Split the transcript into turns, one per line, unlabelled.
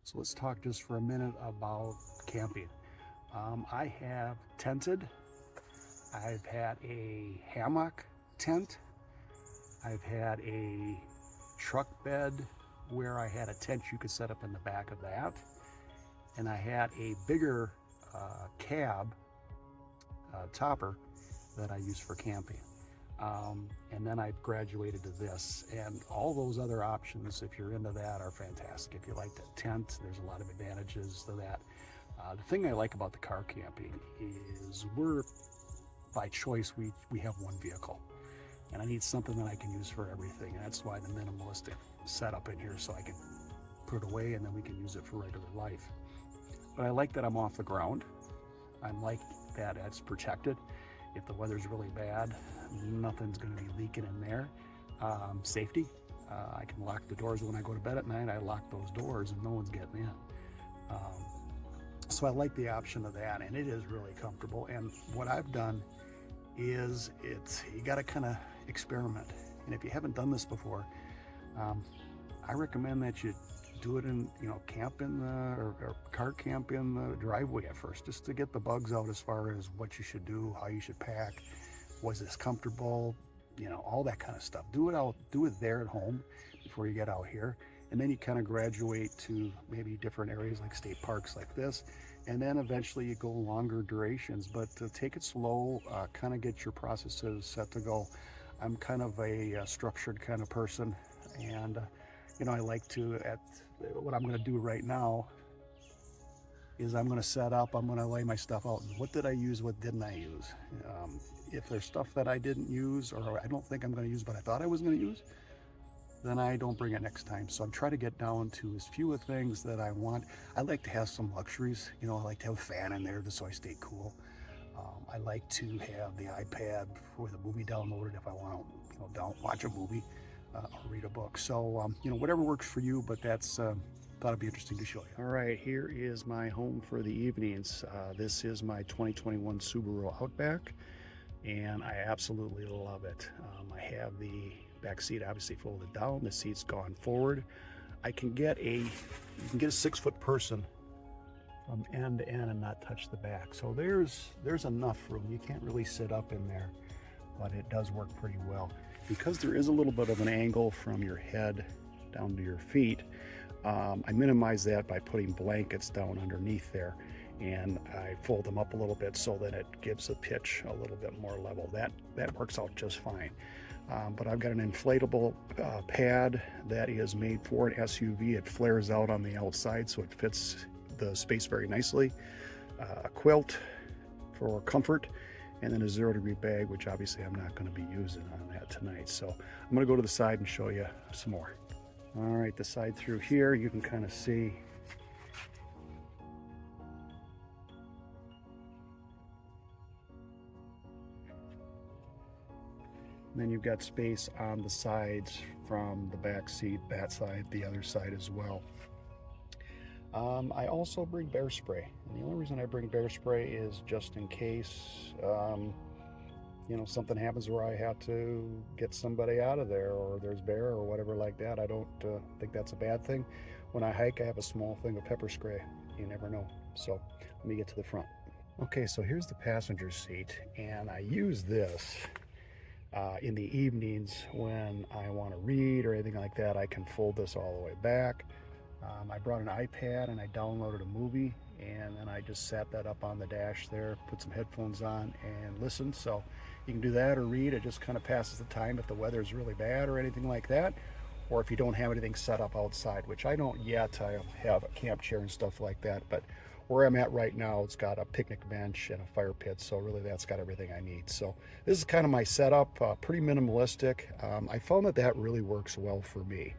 So let's talk just for a minute about camping. I have tented. I've had a hammock tent. I've had a truck bed where I had a tent you could set up in the back of that. And I had a bigger cab topper that I use for camping. And then I graduated to this, and all those other options, if you're into that, are fantastic. If you like the tent, there's a lot of advantages to that. The thing I like about the car camping is by choice, we have one vehicle, and I need something that I can use for everything. And that's why the minimalistic setup in here, so I can put it away and then we can use it for regular life. But I like that I'm off the ground. I like that it's protected. If the weather's really bad, nothing's going to be leaking in there. Safety, I can lock the doors when I go to bed at night. I lock those doors and no one's getting in. So I like the option of that, and it is really comfortable. And what I've done is you got to kind of experiment. And if you haven't done this before, I recommend that you do it in, camp in or car camp in the driveway at first, just to get the bugs out as far as what you should do, how you should pack, was this comfortable, all that kind of stuff. Do it there at home before you get out here. And then you kind of graduate to maybe different areas like state parks like this. And then eventually you go longer durations, but take it slow, kind of get your processes set to go. I'm kind of a structured kind of person, and I like to, what I'm going to do right now is I'm going to set up, I'm going to lay my stuff out. What did I use? What didn't I use? If there's stuff that I didn't use, or I don't think I'm going to use, but I thought I was going to use, then I don't bring it next time. So I'm trying to get down to as few of things that I want. I like to have some luxuries. I like to have a fan in there just so I stay cool. I like to have the iPad with a movie downloaded if I want to, watch a movie or read a book. So, whatever works for you, but that's thought it'd be interesting to show you. All right, here is my home for the evenings. This is my 2021 Subaru Outback, and I absolutely love it. I have the back seat obviously folded down. The seat's gone forward. You can get a 6-foot person from end to end and not touch the back. So there's enough room. You can't really sit up in there, but it does work pretty well. Because there is a little bit of an angle from your head down to your feet, I minimize that by putting blankets down underneath there, and I fold them up a little bit so that it gives the pitch a little bit more level. That works out just fine. But I've got an inflatable pad that is made for an SUV. It flares out on the outside so it fits the space very nicely. A quilt for comfort, and then a 0-degree bag, which obviously I'm not going to be using on that tonight. So I'm going to go to the side and show you some more. All right, the side through here, you can kind of see and then you've got space on the sides from the back seat, that side, the other side as well. I also bring bear spray, and the only reason I bring bear spray is just in case something happens where I have to get somebody out of there, or there's bear or whatever like that. I don't think that's a bad thing. When I hike, I have a small thing of pepper spray. You never know. So let me get to the front. Okay, so here's the passenger seat, and I use this in the evenings when I want to read or anything like that. I can fold this all the way back. I brought an iPad and I downloaded a movie, and then I just sat that up on the dash there, put some headphones on and listened. So you can do that or read. It just kind of passes the time if the weather is really bad or anything like that, or if you don't have anything set up outside, which I don't yet. I have a camp chair and stuff like that, but where I'm at right now, it's got a picnic bench and a fire pit, so really that's got everything I need. So this is kind of my setup, pretty minimalistic. I found that really works well for me.